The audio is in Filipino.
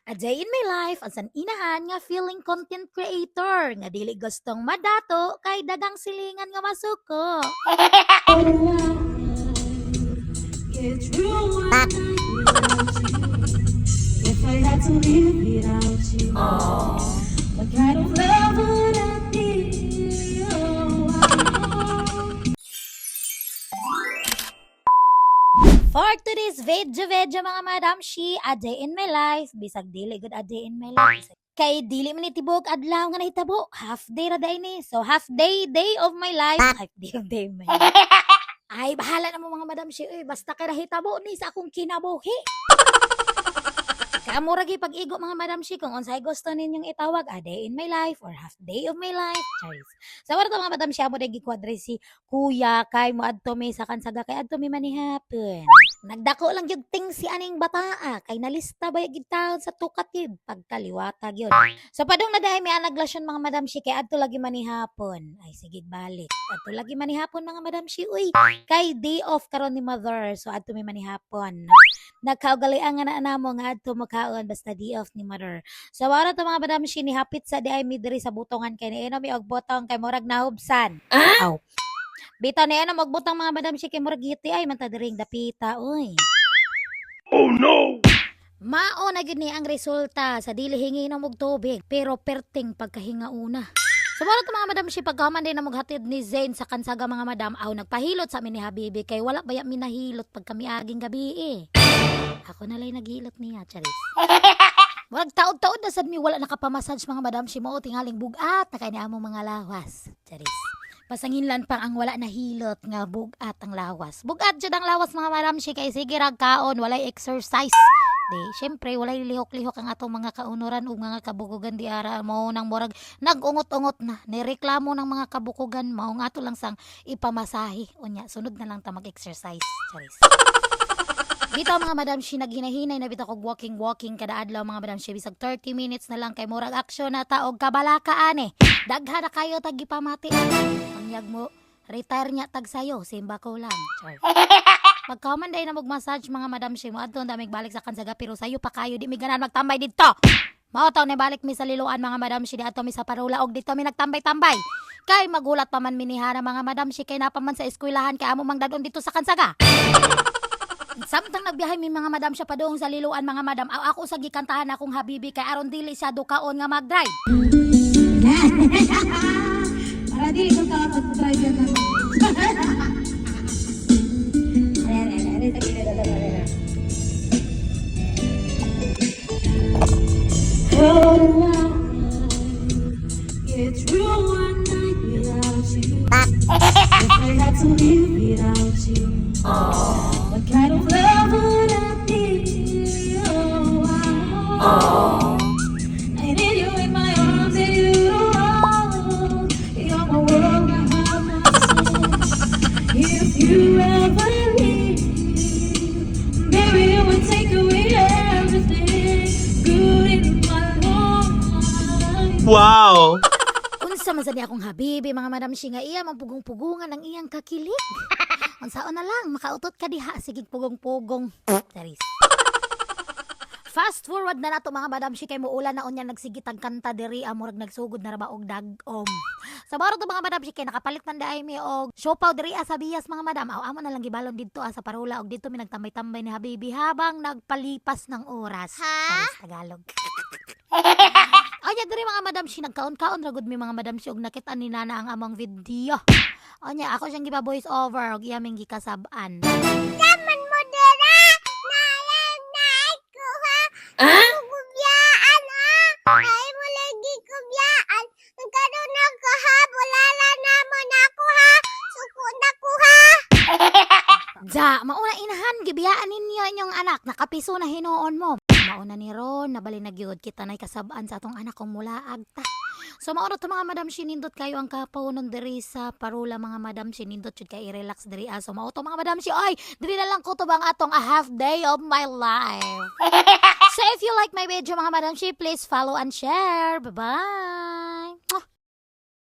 A day in my life as an inahan nga feeling content creator nga dili gustong madato kay dagang silingan nga masuko. It's true one night without you. If I had to live without you, what kind of love would I be? Oh, I know. For today's video mga madam shi, a day in my life, bisag dili good a day in my life. Kay dili man itibok adlaw nga nahitabo, half day ra day ni. So half day of my life, half day of my life. Ay bahala na mo mga madam shi, basta kay nahitabo ni sa akong kinabuhi. Kamura gi pag-igo mga madam shi kung unsay gusto ninyong itawag a day in my life or half day of my life. Charis. Sa wala to mga madam shi amo dagi kwadre si kuya kay mo adto mi sa kansaga kay adto mi manihapon. Nagdako lang yung ting si aning bataa kay nalista ba yung taon sa tukatid pagkaliwata yun. So padong na dahil may anaglasyon mga madam shi kay adto lagi manihapon. Ay sige balik. Adto lagi manihapon mga madam shi uy. Kay day off karon ni mother so adto mi manihapon. Nagkaugalian nga na namo nga adto makaon basta day off ni mother. So wala to mga madam shi ni hapit sa di ay mi diri sa butongan kay ni eno mi og botong kay murag nahubsan. Aw. Bita ni eno magbutang mga madam shi kay murag giti ay man ta diring dapita uy. Oh no! Mao na gid ni ang resulta sa dili hinginom og tubig pero perting pagkahinga una. So wala to mga madam shi pagkaman din na maghatid ni Zain sa kansaga mga madam aw nagpahilot sa amin ni Habibi kay wala baya minahilot pag kami aging gabi Ako na lang naghilot niya, charis. Wag taod-taod na sad mi wala nakapamassage mga madam shi mo tingaling bugat na kay ni among mga lawas. Charis. Pasanginlan pang ang wala na hilot nga bugat ang lawas. Bugat jud ang lawas mga madam shi kay sige rag kaon walay exercise. Di, syempre walay lihok-lihok ang atong mga kaunuran ug mga kabukugan di ara mao nang murag nagungot-ungot na nireklamo ng mga kabukugan mao nga ato lang sang ipamasahe unya sunod na lang ta mag-exercise. Charis. Dito mga madam shi naghinahinay na bitaw kog walking kada adlaw mga madam shi bisag 30 minutes na lang kay murag aksyon na ta og kabalakaan Dagha na kayo tag gipamati. Anyag mo retire nya tag sayo simba ko lang. Char. Pagkaman day na mag-massage mga madam shi mo adto damig balik sa kansaga pero sayo pa kayo di mi ganan magtambay dito. Mao taw ni balik mi sa liluan mga madam shi di ato mi sa Parula og dito mi nagtambay-tambay. Kay magulat pa man minihara mga madam shi kay napaman sa eskwelahan kay amo mang dadon dito sa kansaga. Samtang nagbiyahe mi mga madam siya padung sa liluan mga madam aw ako sa gikantahan akong Habibi kay aron dili siya dukaon nga mag-drive. Para di ko driver na. It's true one night without you. If I had to live without you, what kind of love would I be? Oh, I need you in my arms and you know you're my world, my heart, my soul. If you ever leave, baby, you would take away everything good in my life. Wow! Unsa man sad ni akong Habibi mga madam shi nga iya mapugong-pugungan ang iyang kakilig. Unsaon na lang makautot ka diha sige pugong-pugong. Charis. Fast forward na nato mga madam shi kay muulan na unya nagsigitang kanta diri amurag nagsugod na ra ba og dagom. Sa baro to mga madam shi kay nakapalit man daay mi og siopaw diri sa Bias mga madam. Aw amo na lang gibalon didto sa Parula og dito mi nagtambay-tambay ni Habibi habang nagpalipas ng oras. Charis Tagalog. Anya diri mga madam shi nagkaon-kaon ra gud mi mga madam shi og nakita ni nana ang among video. Anya ako siyang gipa voice over og iyaming gikasab-an. Naman mo dira, nalang naik ko ha. Kubyaan ha. Ay mo lagi kubyaan. Nagkaroon ako ha. Bulala naman ako ha. Suko na ko ha. Ja, mauna inahan gibiyaan ninyo inyong anak nakapiso na hinuon mo. Mauna ni Ron nabali na gyud kita nay kasab-an sa atong anak kong mulaag ta. So mauna to mga madam sinindot kayo ang kapunon diri sa Parula mga madam sinindot jud kay i-relax diri so mao to mga madam si ay diri na lang ko to bang atong a half day of my life. So if you like my video mga madam si please follow and share. Bye-bye.